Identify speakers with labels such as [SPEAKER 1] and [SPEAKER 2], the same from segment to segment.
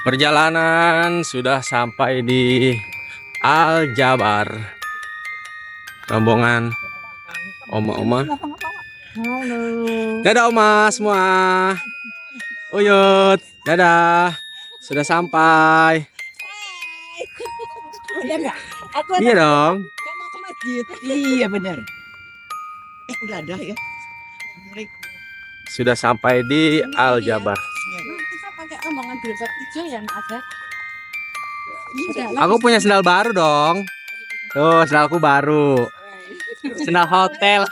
[SPEAKER 1] Perjalanan sudah sampai di Al Jabar. Rombongan oma-oma.
[SPEAKER 2] Halo.
[SPEAKER 1] Dadah oma semua. Uyut, dadah. Sudah sampai.
[SPEAKER 2] Ada nggak? Aku
[SPEAKER 1] Iya dong.
[SPEAKER 2] Kamu mau ke masjid. Iya benar. Udah ada ya.
[SPEAKER 1] Sudah sampai di Al Jabar.
[SPEAKER 2] Kita pakai omongan jilbab hijau yang ada.
[SPEAKER 1] Aku punya sendal baru dong. Tuh, sendalku baru. Sendal hotel.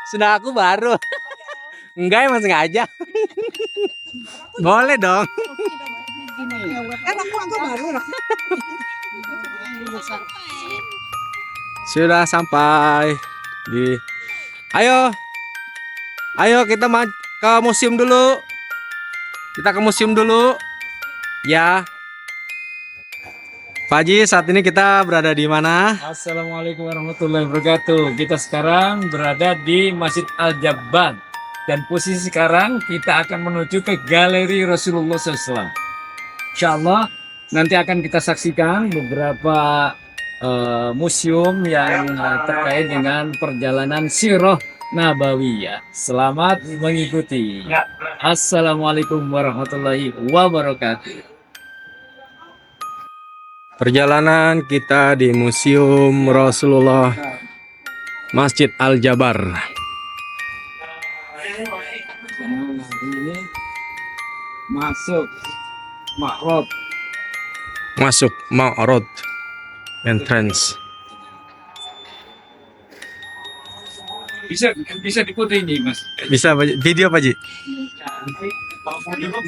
[SPEAKER 1] Sendal aku baru. Enggak, emang sengaja. Boleh dong.
[SPEAKER 2] Kan aku baru lah.
[SPEAKER 1] Sudah sampai di. Ayo kita ke museum dulu. Kita ke museum dulu. Ya. Pak Haji, saat ini kita berada di mana?
[SPEAKER 3] Assalamualaikum warahmatullahi wabarakatuh. Kita sekarang berada di Masjid Al Jabar. Dan posisi sekarang kita akan menuju ke Galeri Rasulullah SAW. Insya Allah nanti akan kita saksikan beberapa museum yang terkait dengan perjalanan Sirah Nabawiyah. Selamat mengikuti. Assalamualaikum warahmatullahi wabarakatuh.
[SPEAKER 1] Perjalanan kita di Museum Rasulullah Masjid Al Jabar.
[SPEAKER 3] Ini masuk Ma'rad.
[SPEAKER 1] Masuk Ma'rad entrance.
[SPEAKER 3] Bisa difoto ini, Mas.
[SPEAKER 1] Bisa Pak Haji? Video Pak Haji?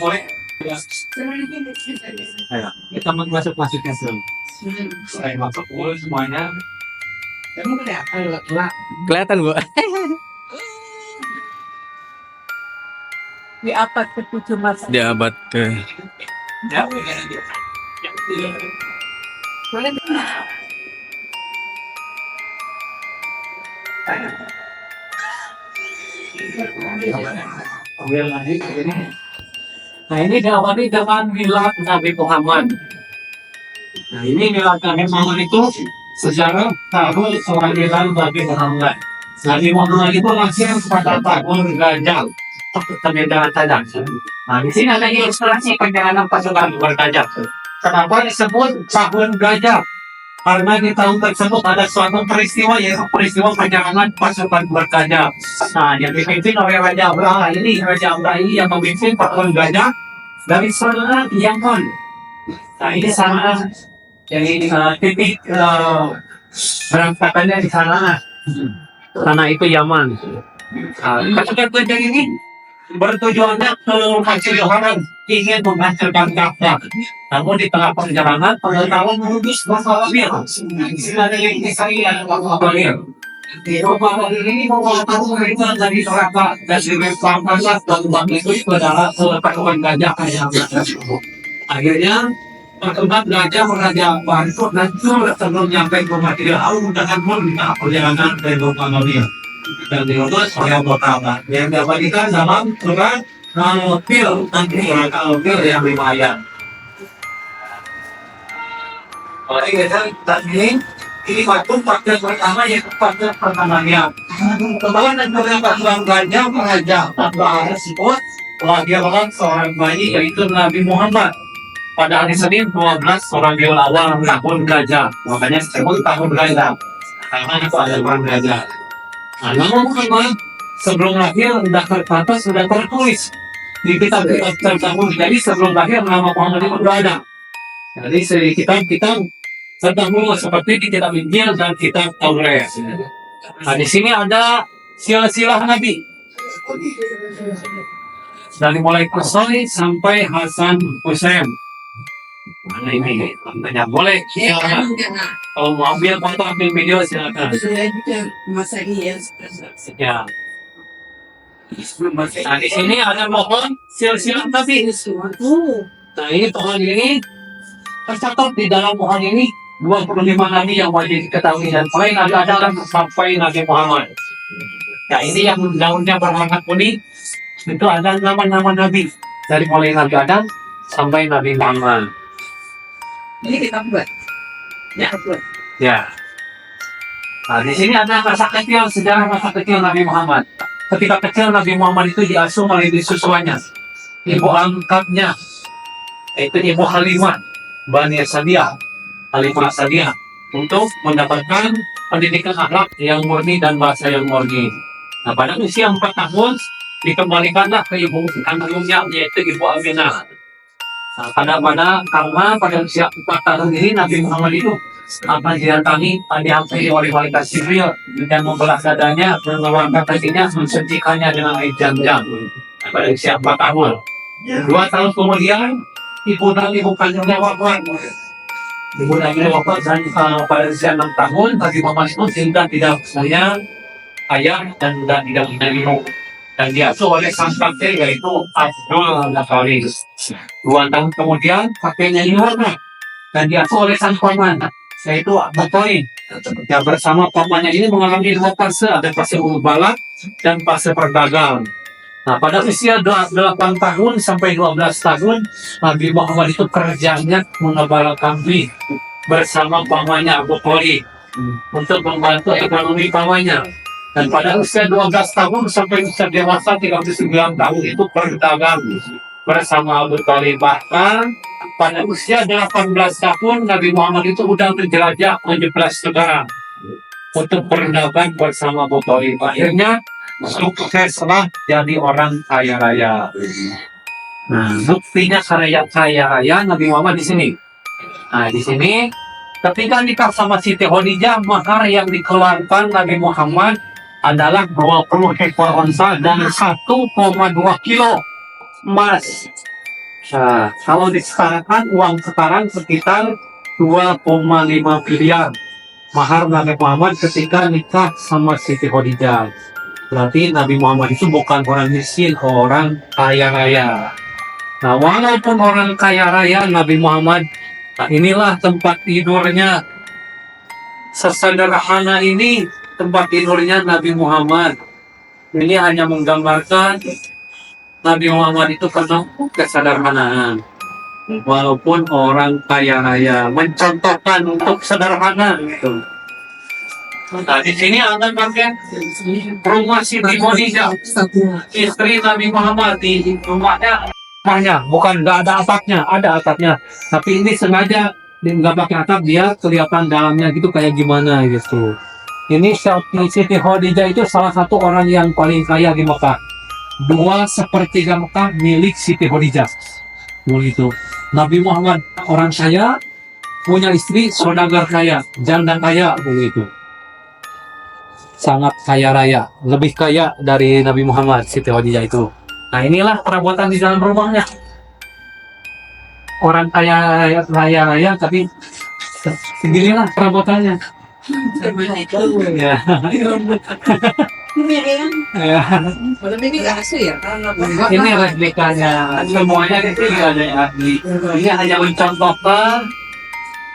[SPEAKER 3] Boleh. Ayo, kita masuk dulu. Saya masuk dulu semuanya.
[SPEAKER 2] Kamu kelihatan.
[SPEAKER 1] Kelihatan Bu?
[SPEAKER 2] Di abad ke-7 Masehi.
[SPEAKER 1] Di abad ke.
[SPEAKER 3] Ya.
[SPEAKER 2] Boleh.
[SPEAKER 3] Nah, ini diawali dengan milad Nabi Muhammad. Nah, ini milad Nabi Muhammad itu sejarah tahun kelahiran Nabi Muhammad. Nabi Muhammad itu lahir pada tahun Gajah. Perjalanan Gajah. Nah, di sini ada ilustrasi perjalanan pasukan bergajah. Kenapa disebut tahun Gajah? Karena di tahun tersebut ada suatu peristiwa, yaitu peristiwa perjalanan pasukan bergajah. Nah, yang dipimpin oleh Raja Abraha ini, Raja Abraha ini yang memimpin pasukan gajah dari sana Yaman. Nah, ini sana, jadi titik berangkatannya di sana. Sana itu Yaman. Pasukan gajah ini bertujuannya ke Masjidil Haram, ingin menghasilkan Ka'bah. Namun di tengah perjalanan pengetahuan menembus masalah bir. Ada yang disayang masalah bir. Di rumah ini mengatakan mereka dari neraka dan dilempar pasat dan bangkit ke dalam pasukan gajah yang tersebut. Akhirnya pasukan gajah meraja bangkit dan sudah sebelum nyampe ke Masjidil Haram dengan meminta perjalanan ke rumah Nabi. Dan diurus oleh pertama yang diabadikan dalam surat Al-Fil, nanti surat Al-Fil yang lumayan. Oleh kita ini waktu faktor pertama yaitu faktor pertamanya. Kemarin dan pasukan gajah meraja Abraha tersebut melahirkan seorang bayi yaitu Nabi Muhammad pada hari Senin 12 Rabiul Awal tahun gajah. Makanya disebut tahun gajah karena itu ada tahun gajah. Nah, namun Muhammad sebelum lahir sudah tertulis di kitab-kitab tersebut. Jadi sebelum lahir nama Muhammad itu sudah ada. Jadi dari kitab-kitab terdahulu seperti di kitab Injil dan kitab Taurat. Nah, di sini ada silsilah Nabi. Dari mulai Qusay sampai Hasan Husain. Mana ini? Tanya boleh. Ya. Kalau mau ambil foto, ambil video silakan.
[SPEAKER 2] Masa iya.
[SPEAKER 3] Ya. Nah, di sini ada pohon silsilah Nabi. Nah, ini pohon ini tercatat di dalam pohon ini 25 nabi yang wajib diketahui dan paling ada sampai Nabi Muhammad. Ya, ini yang daunnya berwarna kuning itu ada nama-nama nabi. dari mulai Nabi Adam sampai Nabi Muhammad.
[SPEAKER 2] Ini kita buat.
[SPEAKER 3] Ya.
[SPEAKER 2] Buat.
[SPEAKER 3] Ya. Nah, di sini ada sejarah masa kecil Nabi Muhammad. Ketika kecil Nabi Muhammad itu diasuh oleh ibu susuannya, ibu angkatnya, yaitu Ibu Halimah Bani Sadiah, Halimah Sadiah, untuk mendapatkan pendidikan akhlak yang murni dan bahasa yang murni. Nah, pada usia 4 tahun dikembalikanlah ke ibu kandungnya, yaitu Ibu Aminah. Nah, karena pada usia 4 tahun ini Nabi Muhammad itu akan dihampiri oleh malaikat Jibril dan membelah dadanya, mengeluarkan kakinya, mensucikannya dengan air jam-jam. Pada usia 4 tahun. 2 tahun kemudian ibu kandungnya wafat. Ibu kandungnya wafat dan pada usia 6 tahun Nabi Muhammad itu sudah tidak punya ayah dan sudah tidak punya ibu. Dan diasuh oleh sang kakek yaitu Abdul Ghaffari. 2 tahun kemudian kakeknya hilang dan diasuh oleh sang paman yaitu Abu Thalib. Yang bersama pamannya ini mengalami 2 fase, ada fase balak dan fase perdagang. Nah, pada usia 8 tahun sampai 12 tahun, Nabi Muhammad itu kerjanya mengembala kambing bersama pamannya Abu Thalib untuk membantu ekonomi pamannya. Dan pada usia 12 tahun sampai usia dewasa 39 tahun itu berdagang bersama Abu Thalib. Bahkan pada usia 18 tahun Nabi Muhammad itu sudah menjelajah 17 negara untuk berdagang bersama Abu Thalib. Akhirnya sukseslah jadi orang kaya raya. Nah, buktinya kaya raya Nabi Muhammad di sini. Nah, di sini ketika nikah sama Siti Khadijah, mahar yang dikeluarkan Nabi Muhammad adalah 20 ekor onta dan 1,2 kilo emas. Nah, kalau disetarakan uang sekarang sekitar 2,5 miliar mahar Nabi Muhammad ketika nikah sama Siti Khadijah. Berarti Nabi Muhammad itu bukan orang miskin, orang kaya raya. Nah, walaupun orang kaya raya Nabi Muhammad, nah inilah tempat tidurnya. Sesederhana ini tempat tidurnya Nabi Muhammad. Ini hanya menggambarkan Nabi Muhammad itu penuh kesederhanaan. Walaupun orang kaya raya, mencontohkan untuk sederhana gitu. Nah, di sini ada bagian rumah Siti Khadijah, istri Nabi Muhammad. Di rumahnya, bukan nggak ada atapnya, ada atapnya. Tapi ini sengaja nggak pakai atap, dia kelihatan dalamnya gitu kayak gimana gitu. Ini Siti Khadijah itu salah satu orang yang paling kaya di Mekah. 2/3 Mekah milik Siti Khadijah. Begitu. Nabi Muhammad orang kaya, punya istri saudagar kaya, janda kaya begitu. Sangat kaya raya, lebih kaya dari Nabi Muhammad Siti Khadijah itu. Nah, inilah perabotan di dalam rumahnya. Orang kaya raya tapi seginilah perabotannya. Ya. Ya. Ini replikanya, semuanya itu ada yang asli. Ini hanya mencontohkan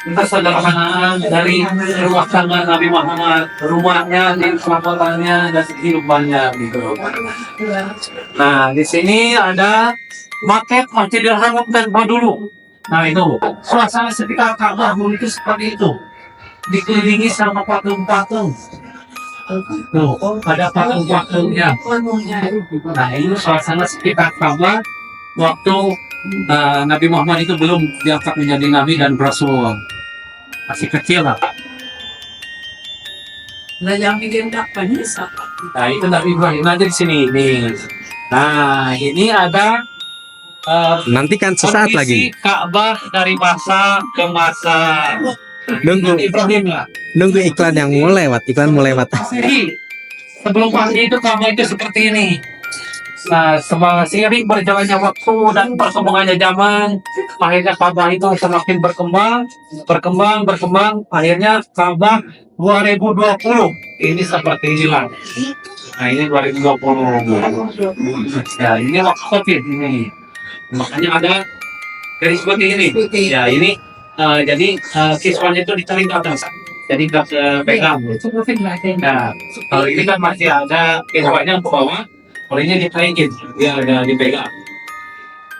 [SPEAKER 3] kesederhanaan dari rumah tangga Nabi Muhammad, rumahnya, perabotannya, dan kehidupannya gitu. Nah, di sini ada maket Masjidil Haram tanpa dulu. Nah, itu suasana sekitar Ka'bah itu seperti itu, dikelilingi sama patung-patung. Tuh, ada patung-patungnya. Nah, ini suasana sekitar Ka'bah waktu Nabi Muhammad itu belum diangkat menjadi nabi dan rasul, masih kecil lah.
[SPEAKER 2] Nah, yang bikin kapan siapa?
[SPEAKER 3] Nah, itu Nabi Ibrahim aja di sini nih. Nah, ini ada
[SPEAKER 1] Nantikan sesaat
[SPEAKER 3] kondisi
[SPEAKER 1] lagi.
[SPEAKER 3] Ka'bah dari masa ke masa.
[SPEAKER 1] Nunggu
[SPEAKER 3] Ibrahim lah.
[SPEAKER 1] nunggu iklan yang mau lewat, iklan mau lewat.
[SPEAKER 3] Jadi, sebelum pagi itu Ka'bah itu seperti ini. Nah, seiring berjalannya waktu dan perkembangannya zaman, akhirnya Ka'bah itu semakin berkembang. Akhirnya Ka'bah 2020 ini seperti inilah. Nah, ini 2020. Ya, ini waktu COVID ini. Makanya ada garis putih ini. Ya, ini jadi siswanya itu ditarik ke atas. Jadi nggak pegang. Nah, kalau ini kan masih ada siswanya ke bawah. Olehnya ditaikin, dia ada dipegang.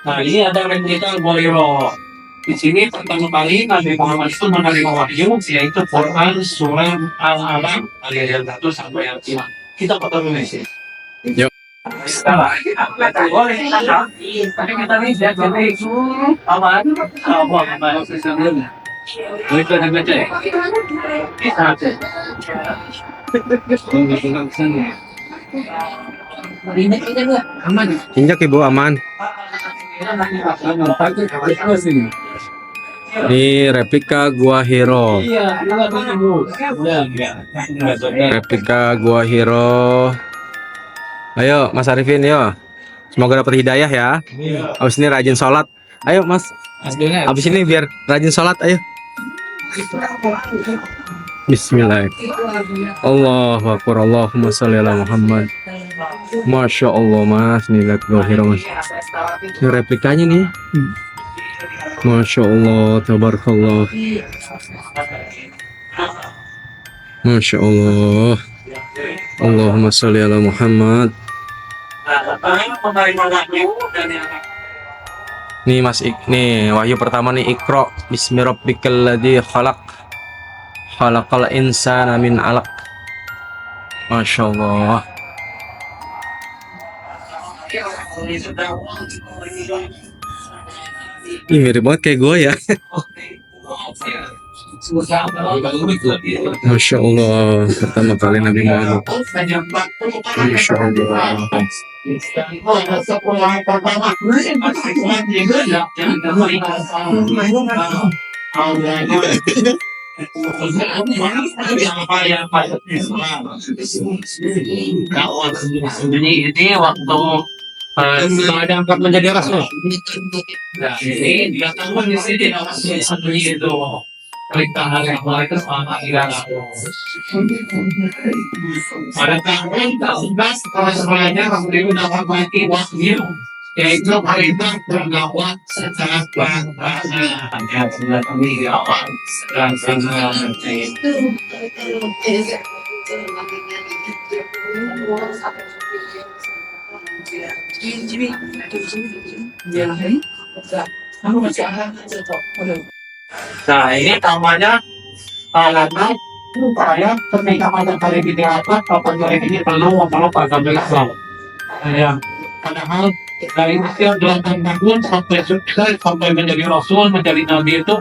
[SPEAKER 3] Nah, ini ada replika Bolero. Di sini pertama kali Nabi Muhammad itu menerima wahyu, yaitu Quran Surah Al-Alaq ayat yang 1 sampai yang 5. Kita foto dulu sih.
[SPEAKER 1] Yuk.
[SPEAKER 3] Boleh, tapi kita nih lihat jadi apa? Apa? Itu ada baca ya? Kita baca. Aman.
[SPEAKER 1] Injak ibu aman. Ini replika Gua Hiro. Replika Gua Hiro. Ayo Mas Arifin yo. Semoga dapat hidayah ya. Abis ini rajin sholat. Ayo Mas. Abis ini biar rajin sholat. Ayo. Bismillah. Allahu Akbar. Allahumma sholli ala Muhammad. Masya Allah Mas. Ini lihat Gua Hiro Mas. Ini replikanya nih. Masya Allah, tabarakallah. Masya Allah. Allahumma sholli ala Muhammad. Nih Mas nih wahyu pertama nih Iqra bismi rabbikal ladzi khalaq. Khalaqal insana min 'alaq. Masya Allah. Ih, mirip banget kayak gue ya. Masya Allah, pertama kali Nabi Muhammad. Masya Allah.
[SPEAKER 3] Ini waktu ada angkat menjadi rasul. Nah, ini datanglah di sini seperti itu. Perintah hari itu sama tidak. Pada tahun 14 setelah semuanya Rasulullah dapat mati wahyu, yaitu perintah berdakwah secara bahasa yang sudah kami awal dan sangat Nah, ini namanya alatnya supaya ketika pada kali di atas apabila ini perlu pada belakang. Ya, padahal dari usia 8 tahun sampai sukses sampai menjadi rasul menjadi nabi itu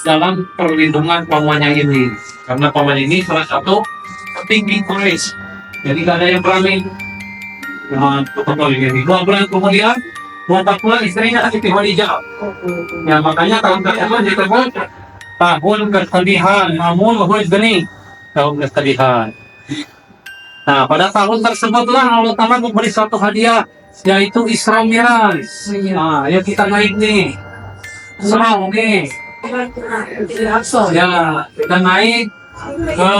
[SPEAKER 3] dalam perlindungan pamannya ini. Karena pamannya ini salah satu petinggi Quraisy. Jadi gak ada yang berani. Nah, ini 2 bulan kemudian wafat pula istrinya Siti Khadijah. Ya makanya tahun tersebut disebut tahun kesedihan, namun geni tahun kesedihan. Nah pada tahun tersebutlah Allah Ta'ala memberi suatu hadiah, yaitu Isra Miraj. Nah ya kita naik nih, serang nih. Ya kita naik ke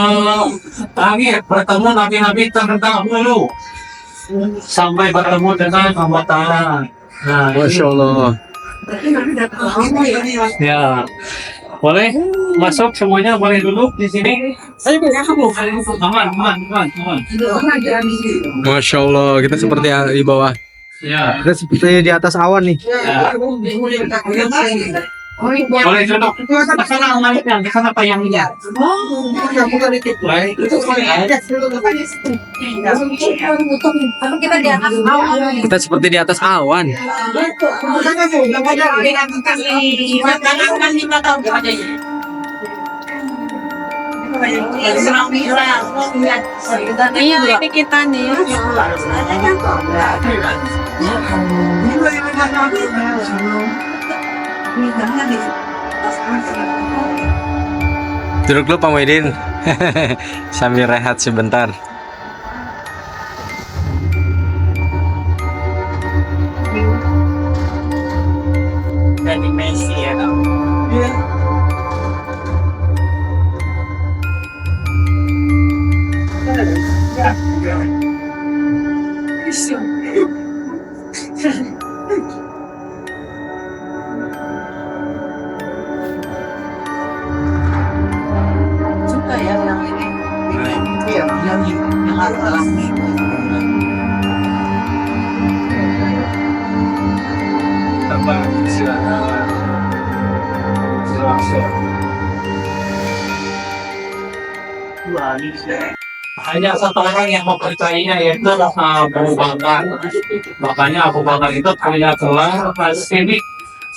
[SPEAKER 3] langit bertemu nabi-nabi terdahulu sampai bertemu dengan Allah Ta'ala. Nah,
[SPEAKER 1] Masya Allah.
[SPEAKER 3] Ya, boleh masuk semuanya, boleh duduk di sini. Aman.
[SPEAKER 1] Masya Allah, kita seperti di bawah.
[SPEAKER 3] Ya,
[SPEAKER 1] Kita seperti di atas awan nih.
[SPEAKER 3] boleh duduk. Di sana apa yang lihat? Baik.
[SPEAKER 4] Kita di atas awan.
[SPEAKER 1] Kita seperti di atas awan.
[SPEAKER 4] Iya, ini kita nih.
[SPEAKER 1] Duduk dulu Pak Muhyiddin. Sambil rehat sebentar.
[SPEAKER 2] Dari Messi ya.
[SPEAKER 4] Suka ya yang ini.
[SPEAKER 2] Iya, yang alami.
[SPEAKER 3] Tambah Hanya satu orang yang mempercayainya yaitu Abu Bakar. Makanya Abu Bakar itu punya gelar As-Siddiq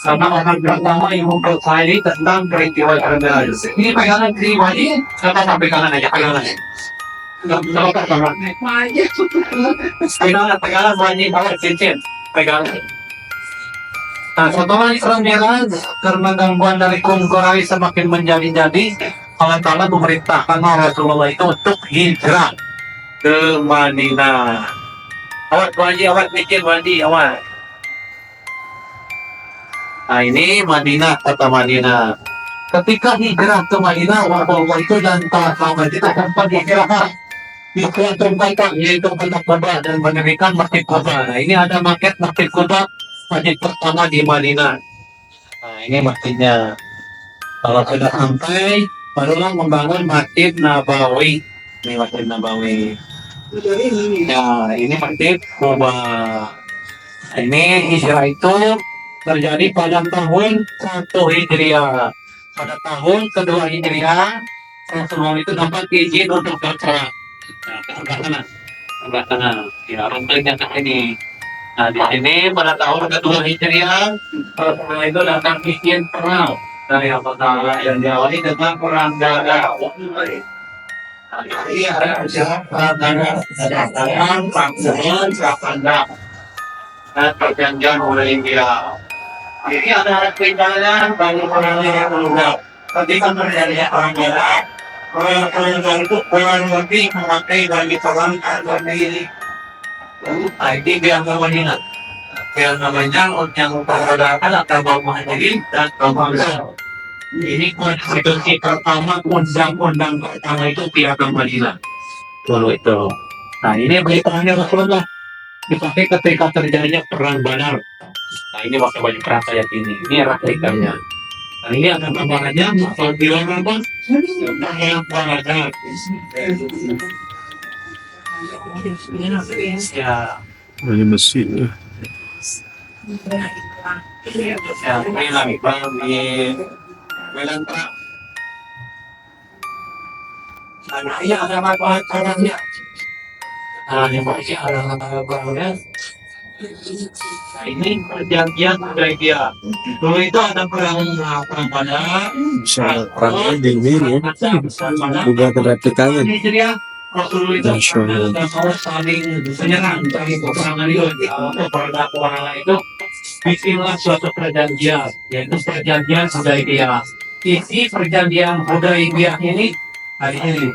[SPEAKER 3] karena orang pertama yang mempercayai tentang peristiwa tersebut. Ini pegangan pribadi, kata pegangan aja pegangan. Pegangan wajib banget cincin pegangan. Nah, setelah Isra Mi'raj, karena gangguan dari kaum Quraisy semakin menjadi-jadi, Allah Ta'ala memerintahkan Rasulullah itu untuk hijrah ke Madinah. Awak wajib, awak mikir wajib, awak. Nah, ini Madinah, kata Madinah. Ketika hijrah ke Madinah, Rasulullah itu dan sahabat itu tempat hijrah. Di tempat yaitu Masjid Quba dan mendirikan Masjid Quba. Nah, ini ada maket Masjid Quba. Masjid pertama di Madinah. Nah, ini masjidnya. Kalau sudah sampai, barulah membangun Masjid Nabawi. Ini Masjid Nabawi. Ya, ini Masjid Quba. Nah, ini hijrah itu terjadi pada tahun 1 Hijriah. Pada tahun kedua Hijriah, Rasulullah itu dapat izin untuk berperang. Nah, ke sebelah sana. Sebelah sana. Ya, rumputnya ke sini. Nah, di sini pada tahun kedua Hijriah, Rasulullah itu datang bikin perang dari Allah Ta'ala yang diawali dengan perang Badar. Nah, ini ada acara perang Badar, ada perang Badar, dan perjanjian Hudaybiyah. Ini ada perjalanan bagi perang yang berulang. Ketika terjadi perang Badar, orang itu kurang lebih memakai bagi perang ini. Ini biar namanya yang memperadakan antara kaum muhajirin dan kaum ansar. Ini konstitusi pertama, undang-undang pertama itu Piagam Madinah. Dulu itu. Nah, ini beritanya Rasulullah dipakai ketika terjadinya perang Badar. Nah, ini pakai baju perang kayak ini. Ini replikanya. Nah, ini ada gambarannya. Kalau di mana bang? Yang Badar. Ya.
[SPEAKER 1] Ini masjid.
[SPEAKER 3] Ya, ini lagi bang di Belanda. Nah, iya ada makanan-makanannya. Nah, ini masih ada makanan-makanannya. Nah, ini perjanjian Hudaybiyah. Dulu itu ada perang Badar.
[SPEAKER 1] Bisa perangnya di ini ya. Juga ada replikanya.
[SPEAKER 3] Rasulullah itu dan saling menyerang dari peperangan itu. Pada peperangan itu bikinlah suatu perjanjian, yaitu perjanjian Hudaybiyah. Isi perjanjian Hudaybiyah ini, hari ini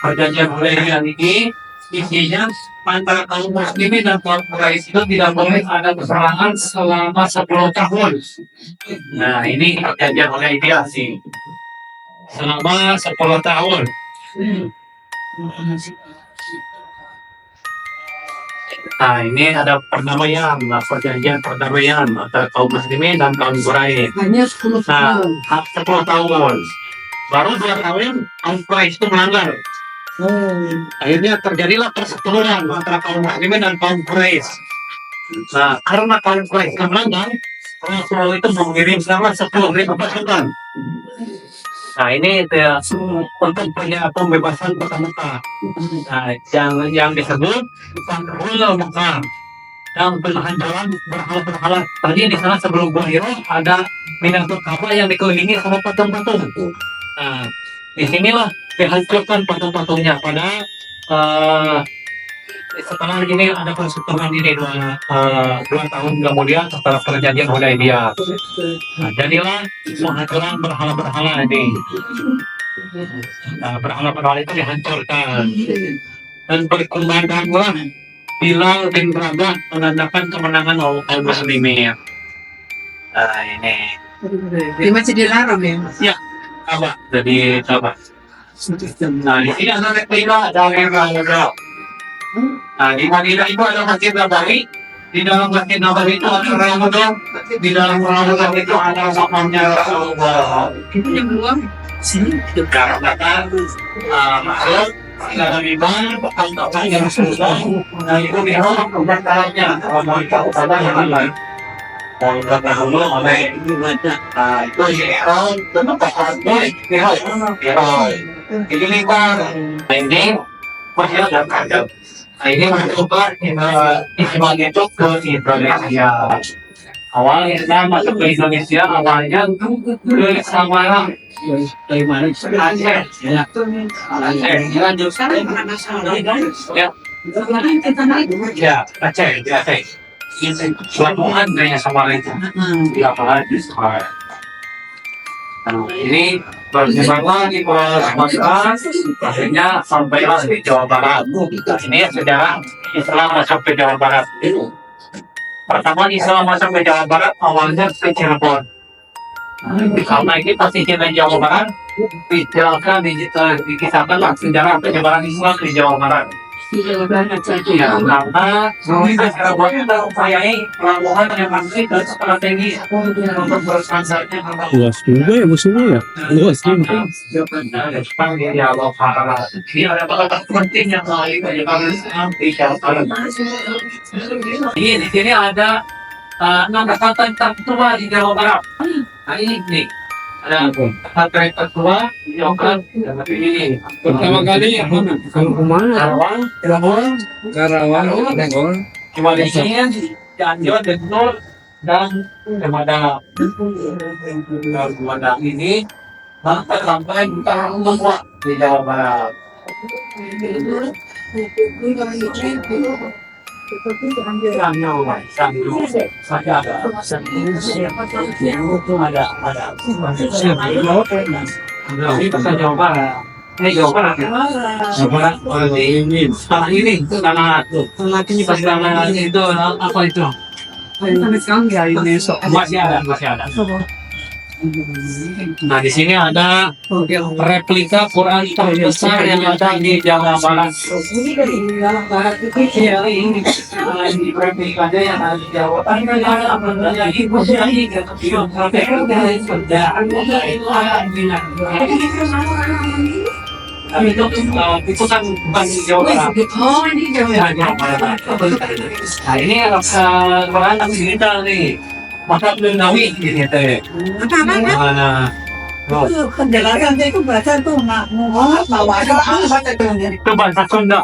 [SPEAKER 3] perjanjian Hudaybiyah ini isinya antara kaum muslimin dan kaum Quraisy itu tidak boleh ada peperangan selama 10 tahun. Nah, ini perjanjian Hudaybiyah sih. Selama 10 tahun. Nah, ini ada perdamaian, perjanjian perdamaian antara kaum muslimin dan kaum Quraisy.
[SPEAKER 4] Hanya 10
[SPEAKER 3] Nah,
[SPEAKER 4] tahun.
[SPEAKER 3] 10 tahun. Baru 2 tahun kaum Quraisy itu melanggar. Akhirnya terjadilah perseteruan antara kaum muslimin dan kaum Quraisy. Nah, karena kaum Quraisy melanggar, Rasulullah itu mengirim selama 10.000 pasukan. Nah, ini untuk pembebasan kota-kota. Nah, yang disebut Fathul Mekah. Yang belahan jalan berhala-berhala. Tadi di sana sebelum Gua Hira ada Minatul Ka'bah yang dikelilingi sama patung-patung. Nah, di sinilah dihancurkan patung-patungnya pada setelah ini ada perseteruan ini 2 tahun kemudian setelah perjanjian Hudaybiyah. Nah, jadilah penghancuran berhala-berhala ini. Nah, berhala-berhala itu dihancurkan dan berkumandanglah Bilal bin Rabah menandakan kemenangan kaum muslimin. Nah, ini
[SPEAKER 4] Di Masjidil Haram ya.
[SPEAKER 3] ya apa? Jadi apa? Nah, di sini ada replika dari Rasulullah. Nah, di Madinah itu ada Masjid Nabawi. Di dalam Masjid Nabawi itu ada Ramadan. Di dalam Ramadan itu ada makamnya Rasulullah.
[SPEAKER 4] Itu yang belum. Sini.
[SPEAKER 3] Karena makhluk tidak ada iman, bahkan yang Rasulullah. Nah, itu memang pembatalannya. Kalau mau tahu pada yang lain. Mau dahulu oleh nah, itu Iran, tetap pakai Iran. Ililibar. Ini masih ada kadang. Ini mencoba itu ke Indonesia. Awalnya masuk ke Indonesia, awalnya ke Samara.
[SPEAKER 2] Dari mana?
[SPEAKER 3] Aceh.
[SPEAKER 2] Ya.
[SPEAKER 3] Aceh. Ya. Ya, Aceh, di Aceh. Pelabuhan kayaknya Samara itu. Pelabuhan di Samara. Nah, ini bagaimana di Pulau Sumatera akhirnya sampailah di Jawa Barat. Ini sejarah Islam masuk ke Jawa Barat. Pertama Islam masuk ke Jawa Barat awalnya ke Cirebon. Karena ini posisinya Jawa Barat, dikisahkanlah sejarah penyebaran Islam di Jawa Barat. Ya, karena Cirebon itu mempunyai pelabuhan yang masih dan strategi untuk bersangsarnya
[SPEAKER 1] Luas juga ya musuhnya ya. Luas juga.
[SPEAKER 3] Jepang di Jawa Barat. Ini ada batas penting yang lain dari Islam di Jawa Barat. Ini di sini ada 6 kata tertua di Jawa Barat. Nah ini nih, ada kata tertua di Jawa Barat. Ini
[SPEAKER 1] Pertama kali yang mana?
[SPEAKER 3] Karawang,
[SPEAKER 1] Karawang.
[SPEAKER 3] cuma di sini Cianjur, Denpasar, dan Sumedang ini sampai semua di Jawa Barat. Ini pesan Jawa Barat. Ini Jawa Barat ya? Jawa Barat. Ini tanah ini, tanah itu apa itu? Masih ada. Nah di sini ada replika Quran terbesar yang ada di Jawa Barat. Iya, ini replikanya yang ada di Jawa Tapi itu kan bukan di Jawa Barat.
[SPEAKER 4] Oh, ini Jawa
[SPEAKER 3] Barat. Nah ini Quran digital nih. Masa belum nawi gitu ya. Mana?
[SPEAKER 4] Penjelasan itu bahasa tuh nggak ngomong bahwa
[SPEAKER 3] Itu bahasa Sunda.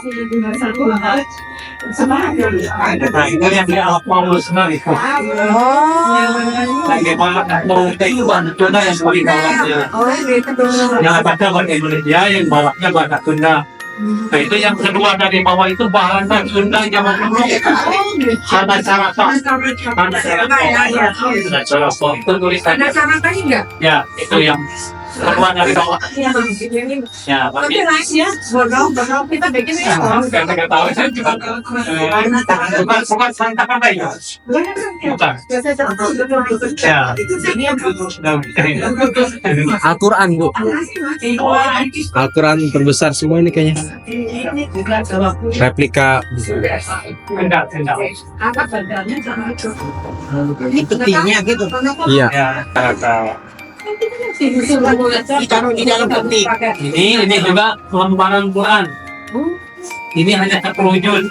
[SPEAKER 3] Nah itu yang dia Paulus sendiri. Bagaimana mau itu bahasa Sunda yang lebih bawahnya. Yang baca bahasa Indonesia, yang bawahnya bahasa Sunda. Nah itu yang kedua dari bawah itu bahasa Sunda zaman dulu. Ada Sarata. Ada Sarata. Itu tulisannya.
[SPEAKER 4] ada cara tadi nggak?
[SPEAKER 3] Ya, itu yang kedua dari bawah. Ya,
[SPEAKER 4] Tapi
[SPEAKER 3] tapi
[SPEAKER 4] rahasia, bodoh kita bikin ya.
[SPEAKER 3] kata tahu saya juga bukan santapan lagi. Bukan. Ya,
[SPEAKER 1] Al-Quran bu. Al-Quran terbesar semua ini kayaknya. Replika.
[SPEAKER 3] enggak.
[SPEAKER 4] Apa bedanya sama itu?
[SPEAKER 2] Ini petinya gitu.
[SPEAKER 1] Iya.
[SPEAKER 3] Ya, kata.
[SPEAKER 2] Ditaruh di dalam peti.
[SPEAKER 3] Ini juga lembaran Quran. Ini hanya 10 juz.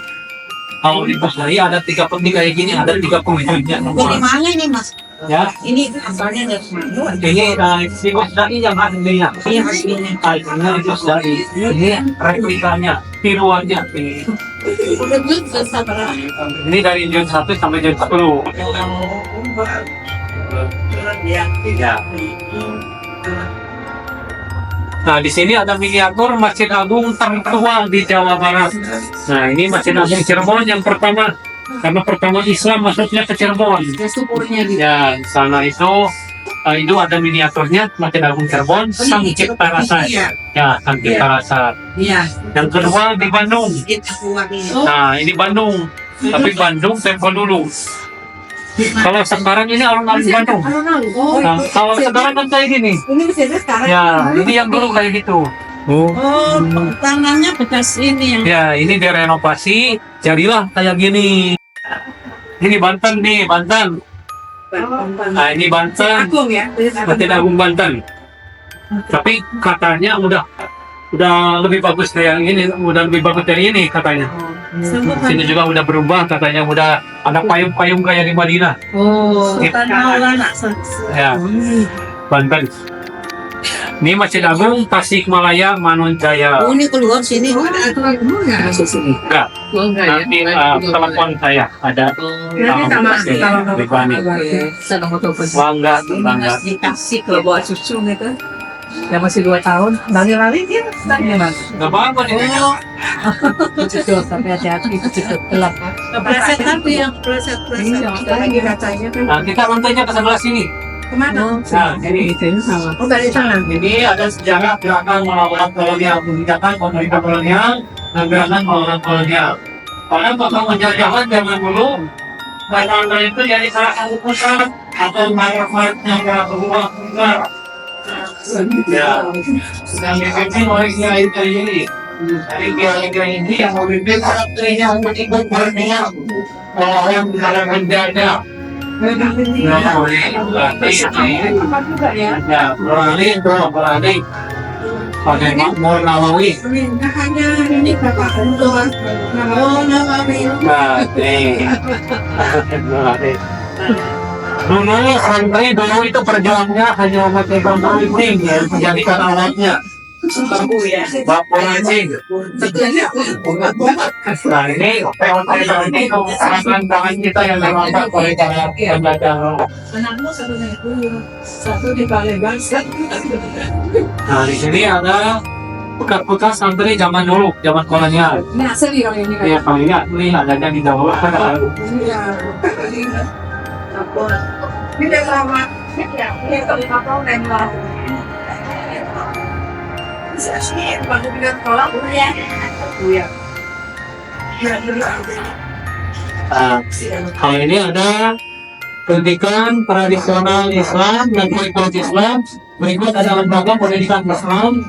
[SPEAKER 3] Kalau di Bukhari ada 3 peti kayak gini, ada 30 juznya.
[SPEAKER 2] Dari mana ini mas?
[SPEAKER 3] Ya,
[SPEAKER 2] Ini asalnya dari mana?
[SPEAKER 3] ini si Dai yang aslinya.
[SPEAKER 2] Iya aslinya.
[SPEAKER 3] Aslinya itu Dai. Ini replikanya, tiruannya. Ini dari juz 1 sampai juz 10. Ya. Nah, di sini ada miniatur Masjid Agung tertua di Jawa Barat. Nah, ini Masjid Agung Cirebon yang pertama. Karena pertama Islam masuknya ke Cirebon. Ya, di sana itu ada miniaturnya Masjid Agung Cirebon, Sang Cipta Rasa. Ya, Sang Cipta Rasa.
[SPEAKER 4] Iya.
[SPEAKER 3] Yang kedua di Bandung. Nah, ini Bandung. Tapi Bandung tempo dulu. Kalau sekarang ini alun-alun Bandung. Nah, kalau sekarang kan kayak gini.
[SPEAKER 4] Ini bisa sekarang.
[SPEAKER 3] Ya, ini yang dulu kayak gitu.
[SPEAKER 1] Oh.
[SPEAKER 4] Oh, tangannya bekas ini yang
[SPEAKER 3] Ya, ini direnovasi, jadilah kayak gini. Ini Banten nih, Banten. Nah, ini Banten,
[SPEAKER 4] Agung ya.
[SPEAKER 3] Masjid Agung Banten. Tapi katanya udah lebih bagus dari yang ini, udah lebih bagus dari ini katanya. Sini juga udah berubah katanya, udah ada payung-payung kayak di Madinah.
[SPEAKER 4] Oh,
[SPEAKER 3] Gitu.
[SPEAKER 4] tanah Maulana.
[SPEAKER 3] Ya, Banten. Ini Masjid Agung Tasikmalaya Manonjaya.
[SPEAKER 2] Oh, ini keluar sini.
[SPEAKER 3] Enggak, nanti telepon saya ada Ribani. Bangga.
[SPEAKER 2] Dikasih ke bawa susu gitu. Ya masih 2 tahun, lari-lari dia.
[SPEAKER 3] Enggak apa-apa nih.
[SPEAKER 2] Betul, tapi hati-hati itu gelap. Preset tapi yang preset. Kita lagi kacanya kan.
[SPEAKER 3] Nah, kita lantainya ke sebelah sini.
[SPEAKER 2] Kemana?
[SPEAKER 3] Nah, ini
[SPEAKER 2] sama. Oh, dari sana.
[SPEAKER 3] Ini ada sejarah gerakan melawan kolonial, kebijakan pemerintah kolonial, dan gerakan melawan kolonial. Karena bakal menjajahan zaman dulu, karena itu jadi salah satu pusat atau marketnya berubah besar. Ya, sedang dipimpin oleh Kiai ini. Jadi Kiai ini yang memimpin santrinya untuk ikut kolonial, melawan negara penjajah. Ya, berani pakai makmur Nawawi.
[SPEAKER 4] Hanya ini Bapak Untung. Oh, Nawawi.
[SPEAKER 3] Dulu santri dulu itu perjuangannya hanya memakai bambu runcing ya, menjadikan alatnya. Bambu runcing. Nah ini peon-peon ini tangan kita yang dimasak oleh cara penjajah.
[SPEAKER 4] Anakmu satu di Balai Bangsa.
[SPEAKER 3] Nah di sini ada bekas-bekas santri zaman dulu, zaman kolonial.
[SPEAKER 4] Ini asli kalau ini kan.
[SPEAKER 3] Ya kalau ini adanya di Jawa.
[SPEAKER 4] Iya. Ini udah lama. Ini kalau dan lama. Bisa sih, baru bilang tolak ya. Iya.
[SPEAKER 3] Kalau ini ada pendidikan tradisional Islam dan kurikulum Islam. Berikut ada lembaga pendidikan Islam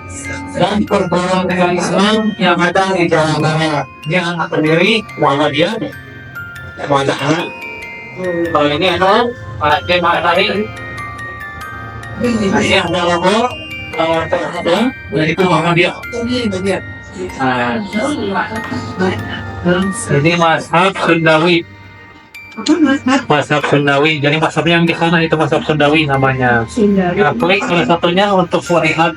[SPEAKER 3] dan perguruan tinggi Islam yang ada di Jawa Barat. Yang pendiri Muhammadiyah. Muhammadiyah. Kalau ini ada Pak Matahari. Ini ada logo terhadap dari Muhammadiyah. Ini Mazhab Sundawi. Mazhab Sundawi. Jadi mazhabnya yang di sana itu Mazhab Sundawi namanya. Ya, klik salah satunya untuk melihat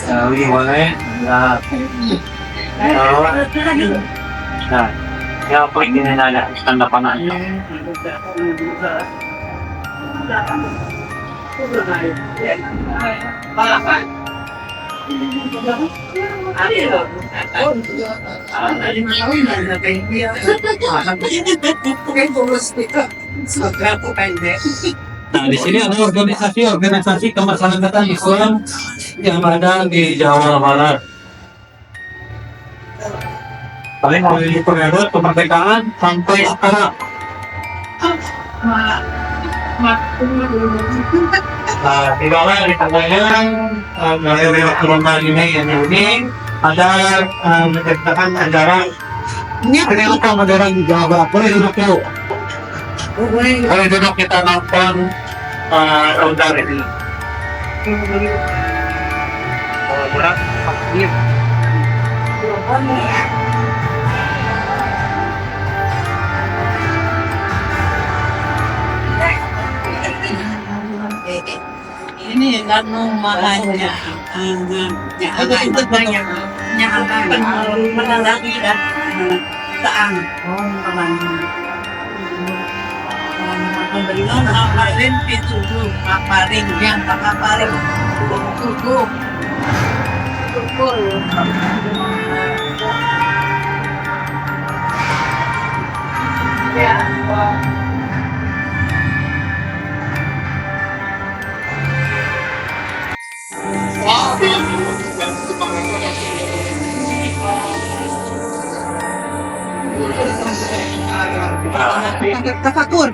[SPEAKER 3] Sundawi boleh. Nah, ya klik ini ada tanda panahnya. Nah, di sini ada organisasi kemasyarakatan Islam yang ada di Jawa Barat. Paling memiliki periode kemerdekaan sampai sekarang. Nah, di bawah di tengahnya dari lembaga ini yang unik ada menciptakan ajaran. Ini apa ajaran di Jawa Barat? Boleh duduk dulu. Boleh duduk kita nonton udara ini. Berat, iya.
[SPEAKER 2] Ini karena mahanya, yang itu banyak, yang akan menandangi dan taang. Memberikan amarin pituduh, amarin yang amarin tubuh, tubuh. Ya. Tafakur.